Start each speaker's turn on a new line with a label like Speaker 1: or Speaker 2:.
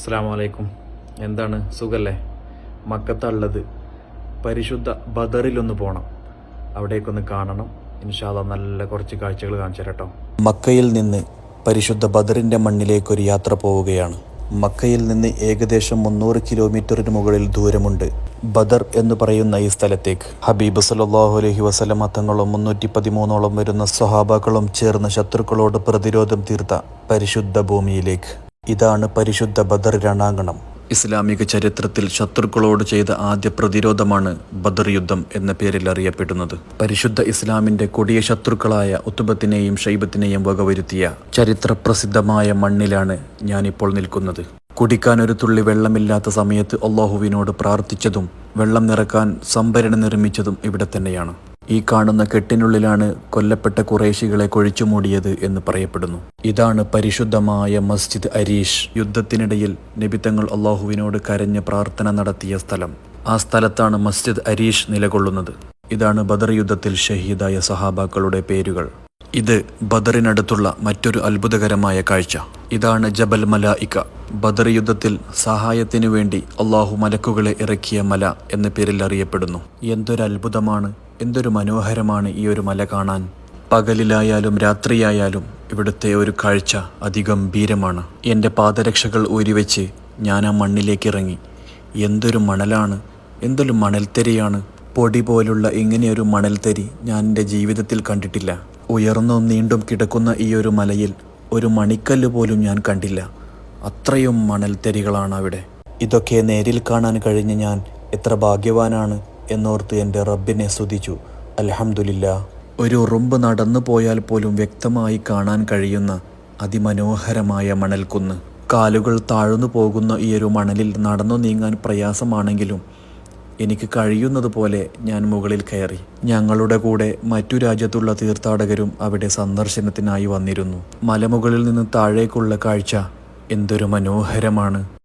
Speaker 1: അസ്സലാമു അലൈക്കും. എന്താണ് സുഖല്ലേ? മക്കത്തുള്ളത് പരിശുദ്ധ ബദറിലൊന്ന് പോകണം, അവിടേക്കൊന്ന് കാണണം. ഇൻഷാ അല്ലാഹ് നല്ല കുറച്ച് കാഴ്ചകൾ കാണിച്ചു തരാം.
Speaker 2: മക്കയിൽ നിന്ന് പരിശുദ്ധ ബദറിൻ്റെ മണ്ണിലേക്കൊരു യാത്ര പോവുകയാണ്. മക്കയിൽ നിന്ന് ഏകദേശം 300 കിലോമീറ്ററിന് മുകളിൽ ദൂരമുണ്ട് ബദർ എന്ന് പറയുന്ന ഈ സ്ഥലത്തേക്ക്. ഹബീബ് സല്ലല്ലാഹു അലൈഹി വസല്ലമ തങ്ങളും 313ഓളം വരുന്ന സ്വഹാബാക്കളും ചേർന്ന ശത്രുക്കളോട് പ്രതിരോധം തീർത്ത പരിശുദ്ധ ഭൂമിയിലേക്ക്. ഇതാണ് പരിശുദ്ധ ബദർ രണാങ്കണം. ഇസ്ലാമിക ചരിത്രത്തിൽ ശത്രുക്കളോട് ചെയ്ത ആദ്യ പ്രതിരോധമാണ് ബദർ യുദ്ധം എന്ന പേരിൽ അറിയപ്പെടുന്നത്. പരിശുദ്ധ ഇസ്ലാമിന്റെ കൊടിയ ശത്രുക്കളായ ഉത്ബത്തിനെയും ഷൈബത്തിനെയും വകവരുത്തിയ ചരിത്രപ്രസിദ്ധമായ മണ്ണിലാണ് ഞാനിപ്പോൾ നിൽക്കുന്നത്. കുടിക്കാൻ ഒരു തുള്ളി വെള്ളമില്ലാത്ത സമയത്ത് അള്ളാഹുവിനോട് പ്രാർത്ഥിച്ചതും വെള്ളം നിറക്കാൻ സംഭരണി നിർമ്മിച്ചതും ഇവിടെ തന്നെയാണ്. ഈ കാണുന്ന കെട്ടിനുള്ളിലാണ് കൊല്ലപ്പെട്ട ഖുറൈശികളെ കുഴിച്ചുമൂടിയത് എന്ന് പറയപ്പെടുന്നു. ഇതാണ് പരിശുദ്ധമായ മസ്ജിദ് അരീഷ്. യുദ്ധത്തിനിടയിൽ നബി തങ്ങൾ അള്ളാഹുവിനോട് കരഞ്ഞ് പ്രാർത്ഥന നടത്തിയ സ്ഥലം. ആ സ്ഥലത്താണ് മസ്ജിദ് അരീഷ് നിലകൊള്ളുന്നത്. ഇതാണ് ബദർ യുദ്ധത്തിൽ ഷഹീദായ സഹാബാക്കളുടെ പേരുകൾ. ഇത് ബദറിനടുത്തുള്ള മറ്റൊരു അത്ഭുതകരമായ കാഴ്ച. ഇതാണ് ജബൽ മലായിക. ബദർ യുദ്ധത്തിൽ സഹായത്തിനു വേണ്ടി അള്ളാഹു മലക്കുകളെ ഇറക്കിയ മല എന്ന പേരിൽ അറിയപ്പെടുന്നു. എന്തൊരു അത്ഭുതമാണ്, എന്തൊരു മനോഹരമാണ് ഈ ഒരു മല കാണാൻ. പകലിലായാലും രാത്രിയായാലും ഇവിടുത്തെ ഒരു കാഴ്ച അതിഗംഭീരമാണ്. എൻ്റെ പാദരക്ഷകൾ ഊരിവെച്ച് ഞാൻ ആ മണ്ണിലേക്ക് ഇറങ്ങി. എന്തൊരു മണലാണ്, എന്തൊരു മണൽത്തരിയാണ്. പൊടി പോലുള്ള ഇങ്ങനെയൊരു മണൽത്തരി ഞാൻ എൻ്റെ ജീവിതത്തിൽ കണ്ടിട്ടില്ല. ഉയർന്നും നീണ്ടും കിടക്കുന്ന ഈ ഒരു മലയിൽ ഒരു മണിക്കല്ല് പോലും ഞാൻ കണ്ടില്ല. അത്രയും മണൽത്തരികളാണ് അവിടെ. ഇതൊക്കെ നേരിൽ കാണാൻ കഴിഞ്ഞ ഞാൻ എത്ര ഭാഗ്യവാനാണ് എന്നോർത്ത് എൻ്റെ റബ്ബിനെ സ്തുതിച്ചു. അൽഹംദുലില്ലാ. ഒരു ഉറുമ്പ് നടന്നു പോയാൽ പോലും വ്യക്തമായി കാണാൻ കഴിയുന്ന അതിമനോഹരമായ മണൽക്കുന്ന്. കാലുകൾ താഴ്ന്നു പോകുന്ന ഈ ഒരു മണലിൽ നടന്നു നീങ്ങാൻ പ്രയാസമാണെങ്കിലും എനിക്ക് കഴിയുന്നത് പോലെ ഞാൻ മുകളിൽ കയറി. ഞങ്ങളുടെ കൂടെ മറ്റു രാജ്യത്തുള്ള തീർത്ഥാടകരും അവിടെ സന്ദർശനത്തിനായി വന്നിരുന്നു. മലമുകളിൽ നിന്ന് താഴേക്കുള്ള കാഴ്ച എന്തൊരു മനോഹരമാണ്.